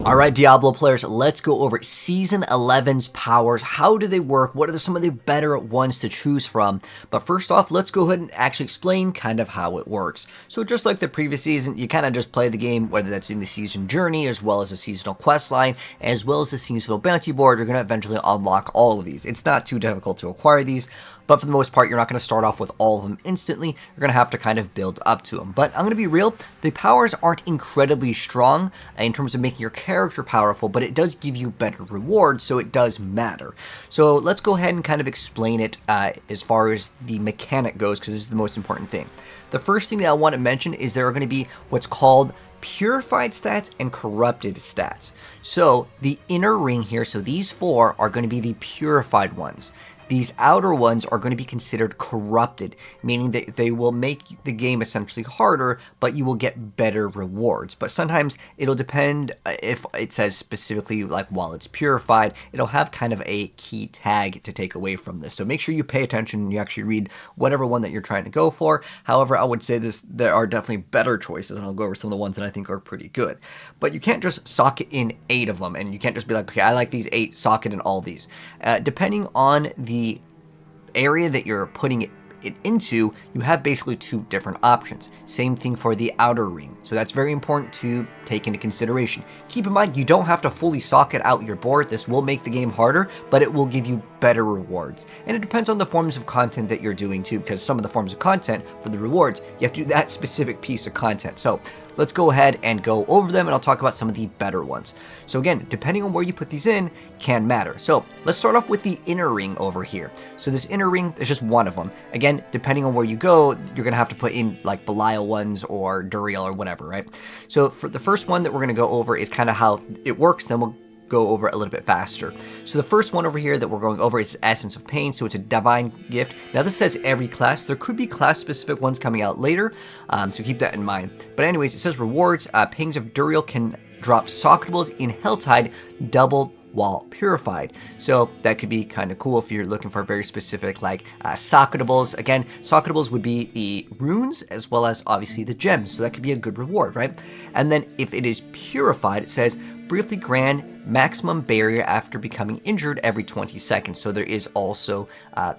Alright, Diablo players, let's go over Season 11's powers. How do they work? What are some of the better ones to choose from? But first off, let's go ahead and actually explain kind of how it works. So just like the previous season, you kind of just play the game, whether that's in the season journey, as well as the seasonal quest line, as well as the seasonal bounty board. You're going to eventually unlock all of these. It's not too difficult to acquire these, but for the most part, you're not going to start off with all of them instantly. You're going to have to kind of build up to them. But I'm going to be real, the powers aren't incredibly strong in terms of making your character powerful, but it does give you better rewards, so it does matter. So let's go ahead and kind of explain it as far as the mechanic goes, because this is the most important thing. The first thing that I want to mention is there are going to be what's called Purified stats and Corrupted stats. So the inner ring here, so these four are going to be the Purified ones. These outer ones are going to be considered corrupted, meaning that they will make the game essentially harder, but you will get better rewards. But sometimes it'll depend if it says specifically, like while it's purified, it'll have kind of a key tag to take away from this. So make sure you pay attention and you actually read whatever one that you're trying to go for. However, I would say there are definitely better choices, and I'll go over some of the ones that I think are pretty good. But you can't just socket in 8 of them, and you can't just be like, okay, I like these 8, socket in all these. Depending on the area that you're putting it into, you have basically 2 different options. Same thing for the outer ring. So that's very important to take into consideration. Keep in mind, you don't have to fully socket out your board. This will make the game harder, but it will give you better rewards. And it depends on the forms of content that you're doing too, because some of the forms of content for the rewards, you have to do that specific piece of content. So let's go ahead and go over them, and I'll talk about some of the better ones. So again, depending on where you put these in can matter. So let's start off with the inner ring over here. So this inner ring is just one of them. Again, depending on where you go, you're going to have to put in like Belial ones or Duriel or whatever, right? So for the first one that we're going to go over is kind of how it works, then we'll go over it a little bit faster. So the first one over here that we're going over is Essence of Pain, so it's a divine gift. Now this says every class. There could be class specific ones coming out later, so keep that in mind. But anyways, it says rewards, Pangs of Duriel can drop socketables in Helltide doubled while purified. So that could be kind of cool if you're looking for very specific like socketables. Again, socketables would be the runes as well as obviously the gems, so that could be a good reward, right? And then if it is purified, it says briefly grant maximum barrier after becoming injured every 20 seconds. So there is also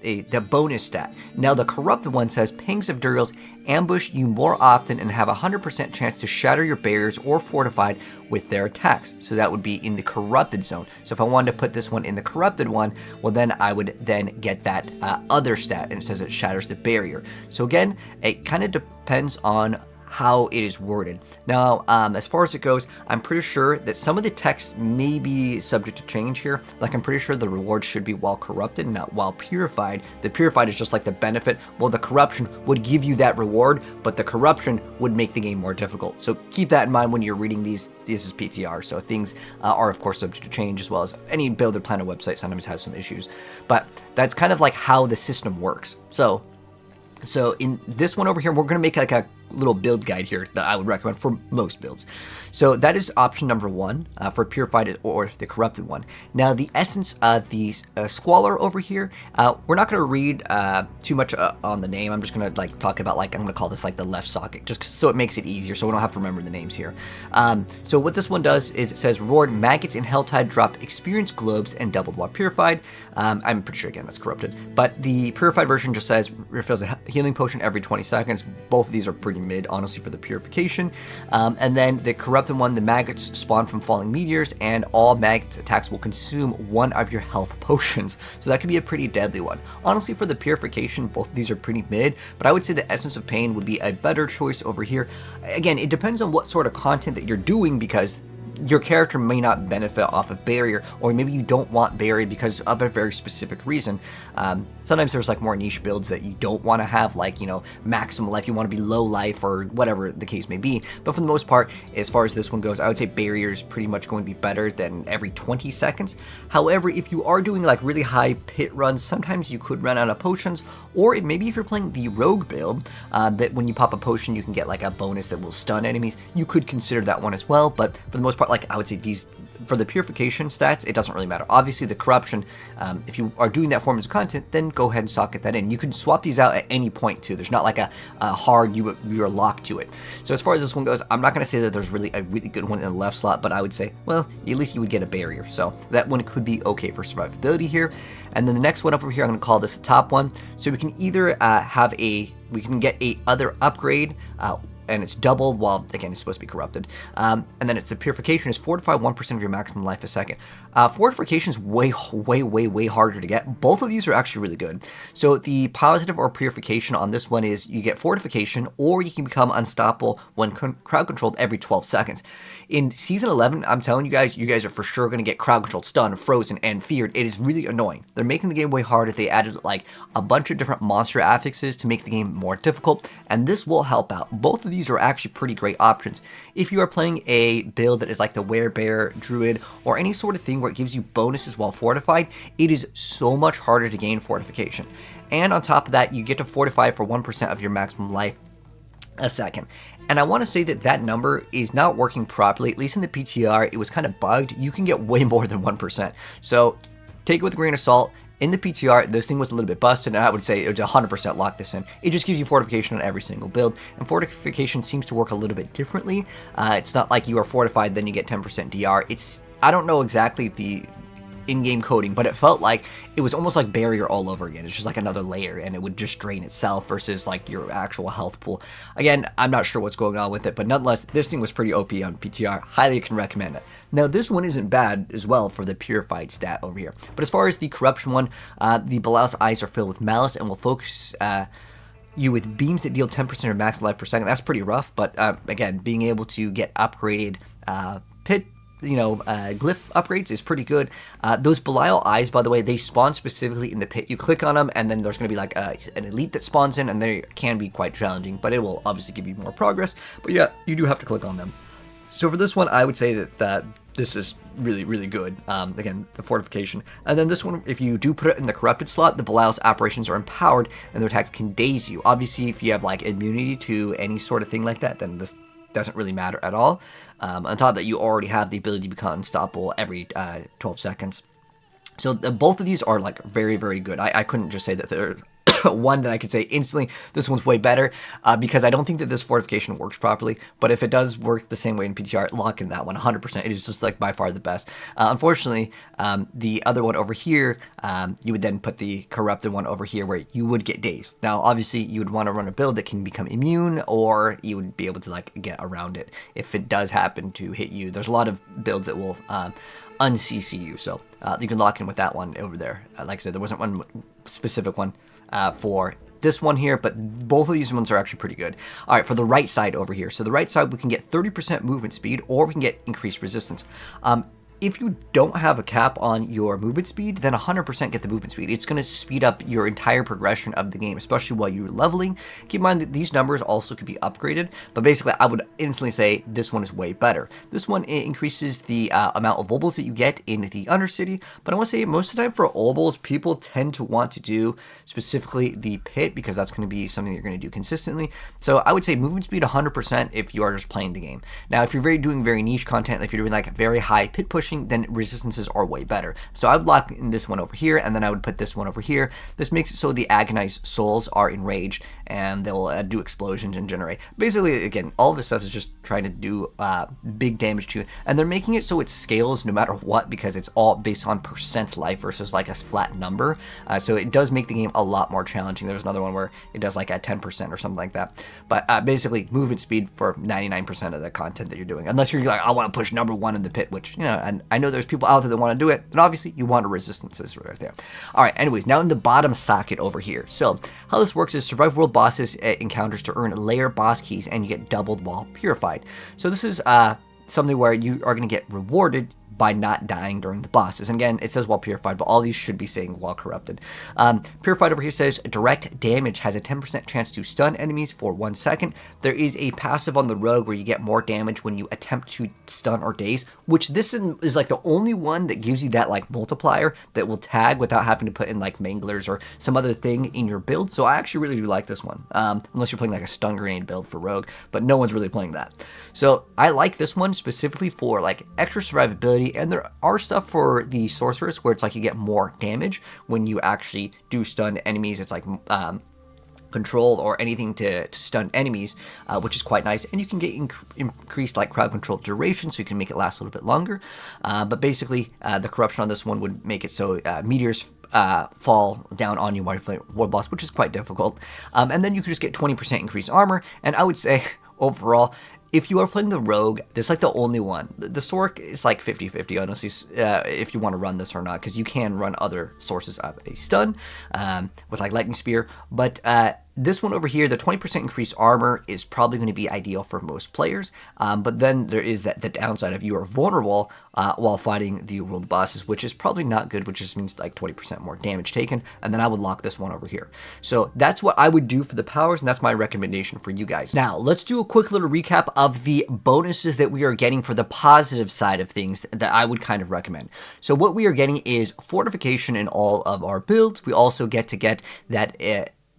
the bonus stat. Now the corrupted one says Pangs of Duriel ambush you more often and have a 100% chance to shatter your barriers or fortified with their attacks. So that would be in the corrupted zone. So if I wanted to put this one in the corrupted one, well then I would then get that other stat, and it says it shatters the barrier. So again, it kind of depends on how it is worded. Now, as far as it goes, I'm pretty sure that some of the text may be subject to change here. Like, I'm pretty sure the reward should be while corrupted, not while purified. The purified is just like the benefit. Well, the corruption would give you that reward, but the corruption would make the game more difficult. So keep that in mind when you're reading these. This is PTR, so things are of course subject to change, as well as any Builder Planner website sometimes has some issues. But that's kind of like how the system works. So in this one over here, we're going to make like a little build guide here that I would recommend for most builds. So that is option number 1 for purified or the corrupted one. Now the essence of the squalor over here, we're not going to read too much on the name. I'm just going to like talk about like, I'm going to call this like the left socket, just so it makes it easier, so we don't have to remember the names here. So what this one does is it says reward maggots in Helltide drop experience globes and doubled while purified. I'm pretty sure again that's corrupted, but the purified version just says refills a healing potion every 20 seconds. Both of these are pretty mid, honestly, for the purification. And then the corrupted one, the maggots spawn from falling meteors, and all maggots attacks will consume one of your health potions. So that could be a pretty deadly one. Honestly, for the purification, both of these are pretty mid, but I would say the Essence of Pain would be a better choice over here. Again, it depends on what sort of content that you're doing, because your character may not benefit off of barrier, or maybe you don't want barrier because of a very specific reason. Sometimes there's like more niche builds that you don't want to have, like, you know, maximum life, you want to be low life or whatever the case may be. But for the most part, as far as this one goes, I would say barrier is pretty much going to be better than every 20 seconds. However, if you are doing like really high pit runs, sometimes you could run out of potions, or maybe if you're playing the rogue build, that when you pop a potion you can get like a bonus that will stun enemies, you could consider that one as well. But for the most part, like I would say these for the purification stats, it doesn't really matter. Obviously, the corruption, if you are doing that form of content, then go ahead and socket that in. You can swap these out at any point too. There's not like a hard you are locked to it. So as far as this one goes, I'm not going to say that there's really a really good one in the left slot, but I would say, well, at least you would get a barrier. So that one could be okay for survivability here. And then the next one up over here, I'm going to call this the top one. So we can either we can get a other upgrade, and it's doubled while, again, it's supposed to be corrupted. And then it's the purification is fortify 1% of your maximum life a second. Fortification is way harder to get. Both of these are actually really good. So the positive or purification on this one is you get fortification, or you can become unstoppable when crowd controlled every 12 seconds. In Season 11, I'm telling you guys are for sure going to get crowd controlled, stunned, frozen, and feared. It is really annoying. They're making the game way harder. They added like a bunch of different monster affixes to make the game more difficult, and this will help out. Both of these are actually pretty great options. If you are playing a build that is like the Werebear, Druid, or any sort of thing where it gives you bonuses while fortified, it is so much harder to gain fortification. And on top of that, you get to fortify for 1% of your maximum life a second. And I want to say that that number is not working properly. At least in the PTR, it was kind of bugged. You can get way more than 1%. So take it with a grain of salt. In the PTR, this thing was a little bit busted, and I would say it would 100% lock this in. It just gives you fortification on every single build, and fortification seems to work a little bit differently. It's not like you are fortified, then you get 10% DR. I don't know exactly the in-game coding, but it felt like it was almost like barrier all over again. It's just like another layer, and it would just drain itself versus like your actual health pool. Again, I'm not sure what's going on with it, but nonetheless, this thing was pretty OP on PTR. Highly can recommend it. Now, this one isn't bad as well for the Purified stat over here. But as far as the corruption one, the Belial's eyes are filled with malice and will focus you with beams that deal 10% of your max life per second. That's pretty rough, but again, being able to get upgraded pit glyph upgrades is pretty good. Those Belial eyes, by the way, they spawn specifically in the pit. You click on them, and then there's going to be like an elite that spawns in, and they can be quite challenging, but it will obviously give you more progress. But yeah, you do have to click on them. So for this one, I would say that this is really good. Again, the fortification. And then this one, if you do put it in the corrupted slot, the Belial's operations are empowered, and their attacks can daze you. Obviously, if you have like immunity to any sort of thing like that, then this doesn't really matter at all. On top of that, you already have the ability to become unstoppable every 12 seconds. So both of these are like very good. I couldn't just say that there's one that I could say instantly, this one's way better, because I don't think that this fortification works properly, but if it does work the same way in PTR, lock in that one 100%. It is just like by far the best. Unfortunately, the other one over here, you would then put the corrupted one over here where you would get dazed. Now, obviously, you would want to run a build that can become immune, or you would be able to like get around it if it does happen to hit you. There's a lot of builds that will un-CC you, so you can lock in with that one over there. Like I said, there wasn't one specific one for this one here, but both of these ones are actually pretty good. All right, for the right side over here. So the right side, we can get 30% movement speed, or we can get increased resistance. If you don't have a cap on your movement speed, then 100% get the movement speed. It's going to speed up your entire progression of the game, especially while you're leveling. Keep in mind that these numbers also could be upgraded, but basically I would instantly say this one is way better. This one, it increases the amount of obols that you get in the Undercity, but I want to say most of the time for obols, people tend to want to do specifically the pit, because that's going to be something you're going to do consistently. So I would say movement speed 100% if you are just playing the game. Now, if you're doing very niche content, if you're doing like very high pit pushing, then resistances are way better. So I would lock in this one over here, and then I would put this one over here. This makes it so the agonized souls are enraged, and they'll do explosions and generate. Basically, again, all of this stuff is just trying to do big damage to you, and they're making it so it scales no matter what, because it's all based on percent life versus like a flat number. So it does make the game a lot more challenging. There's another one where it does like at 10% or something like that. But basically, movement speed for 99% of the content that you're doing, unless you're like, I want to push number one in the pit, which, you know, and I know there's people out there that want to do it, and obviously you want a resistances right there. All right, anyways, now in the bottom socket over here. So how this works is survive world bosses encounters to earn layer boss keys, and you get doubled while purified. So this is something where you are going to get rewarded by not dying during the bosses. And again, it says while purified, but all these should be saying while corrupted. Purified over here says direct damage has a 10% chance to stun enemies for 1 second. There is a passive on the rogue where you get more damage when you attempt to stun or daze, which this is like the only one that gives you that like multiplier that will tag without having to put in like manglers or some other thing in your build. So I actually really do like this one, unless you're playing like a stun grenade build for rogue, but no one's really playing that. So I like this one specifically for like extra survivability ability, and there are stuff for the sorceress where it's like you get more damage when you actually do stun enemies. It's like control or anything to stun enemies, which is quite nice, and you can get increased like crowd control duration, so you can make it last a little bit longer. But basically, the corruption on this one would make it so meteors fall down on you while you fight War Boss, which is quite difficult. And then you could just get 20% increased armor, and I would say overall, if you are playing the Rogue, this is like the only one. The Sorc is like 50-50, honestly, if you want to run this or not, because you can run other sources of a stun with like Lightning Spear, but this one over here, the 20% increased armor is probably going to be ideal for most players, but then there is the downside of you are vulnerable while fighting the world bosses, which is probably not good, which just means like 20% more damage taken, and then I would lock this one over here. So that's what I would do for the powers, and that's my recommendation for you guys. Now, let's do a quick little recap of the bonuses that we are getting for the positive side of things that I would kind of recommend. So what we are getting is fortification in all of our builds. We also get to get that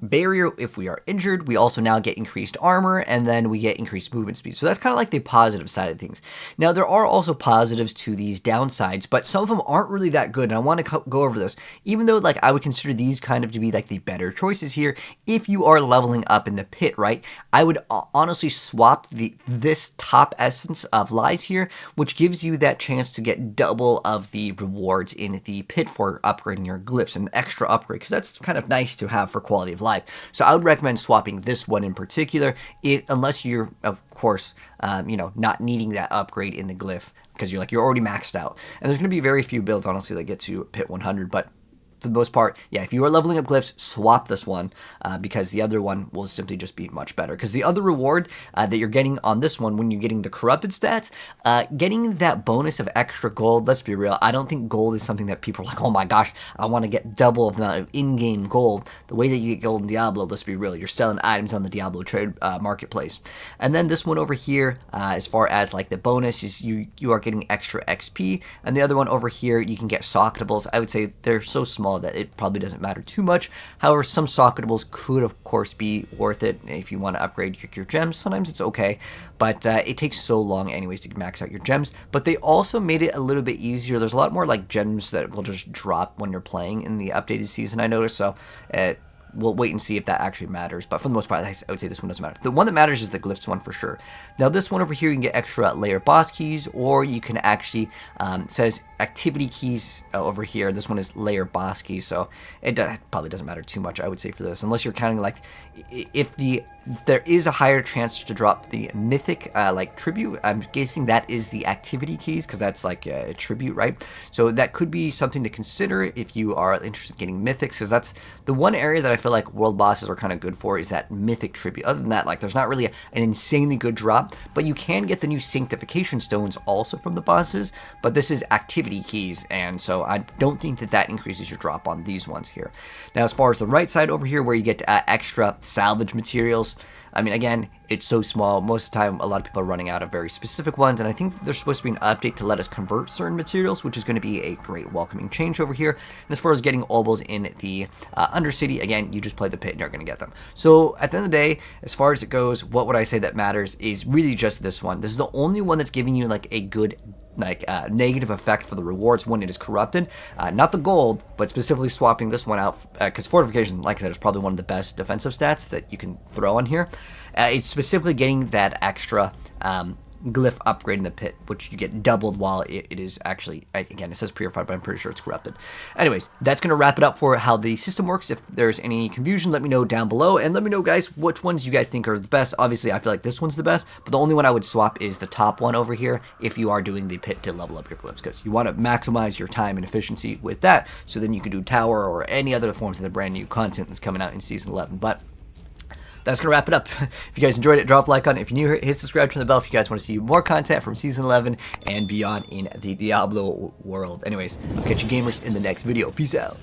barrier if we are injured. We also now get increased armor, and then we get increased movement speed. So that's kind of like the positive side of things. Now, there are also positives to these downsides, but some of them aren't really that good, and I want to go over this. Even though like I would consider these kind of to be like the better choices here, if you are leveling up in the pit, right, I would honestly swap this top essence of lies here, which gives you that chance to get double of the rewards in the pit for upgrading your glyphs, an extra upgrade, because that's kind of nice to have for quality of life. So I would recommend swapping this one in particular, unless you're, of course, not needing that upgrade in the glyph, because you're already maxed out. And there's going to be very few builds, honestly, that get to pit 100, but for the most part, yeah, if you are leveling up glyphs, swap this one, because the other one will simply just be much better. Because the other reward that you're getting on this one, when you're getting the corrupted stats, getting that bonus of extra gold, let's be real, I don't think gold is something that people are like, oh my gosh, I want to get double of the amount of in-game gold. The way that you get gold in Diablo, let's be real, you're selling items on the Diablo trade marketplace. And then this one over here, as far as like the bonus, is you are getting extra XP, and the other one over here, you can get socketables. I would say they're so small that it probably doesn't matter too much. However, some socketables could, of course, be worth it if you want to upgrade your gems. Sometimes it's okay, but it takes so long anyways to max out your gems. But they also made it a little bit easier. There's a lot more like gems that will just drop when you're playing in the updated season, I noticed, so we'll wait and see if that actually matters, but for the most part, I would say this one doesn't matter. The one that matters is the glyphs one for sure. Now, this one over here, you can get extra layer boss keys, or you can actually, says activity keys over here. This one is layer boss keys, so it probably doesn't matter too much, I would say, for this, unless you're counting, like, if there is a higher chance to drop the mythic, like, tribute. I'm guessing that is the activity keys, because that's, like, a tribute, right? So that could be something to consider if you are interested in getting mythics, because that's the one area that I feel like world bosses are kind of good for, is that mythic tribute. Other than that, like, there's not really an insanely good drop, but you can get the new sanctification stones also from the bosses, but this is activity keys, and so I don't think that increases your drop on these ones here. Now, as far as the right side over here, where you get extra salvage materials, I mean, again, it's so small. Most of the time, a lot of people are running out of very specific ones, and I think there's supposed to be an update to let us convert certain materials, which is going to be a great welcoming change over here. And as far as getting obols in the Undercity, again, you just play the pit and you're going to get them. So at the end of the day, as far as it goes, what would I say that matters is really just this one. This is the only one that's giving you like a good negative effect for the rewards when it is corrupted. Not the gold, but specifically swapping this one out, because fortification, like I said, is probably one of the best defensive stats that you can throw on here. It's specifically getting that extra glyph upgrade in the pit, which you get doubled while it is actually, again, it says purified, but I'm pretty sure it's corrupted. Anyways, that's going to wrap it up for how the system works. If there's any confusion, let me know down below, and let me know, guys, which ones you guys think are the best. Obviously, I feel like this one's the best, but the only one I would swap is the top one over here if you are doing the pit to level up your glyphs, because you want to maximize your time and efficiency with that, so then you can do tower or any other forms of the brand new content that's coming out in Season 11. But that's going to wrap it up. If you guys enjoyed it, drop a like on it. If you're new here, hit subscribe, turn the bell if you guys want to see more content from Season 11 and beyond in the Diablo world. Anyways, I'll catch you gamers in the next video. Peace out.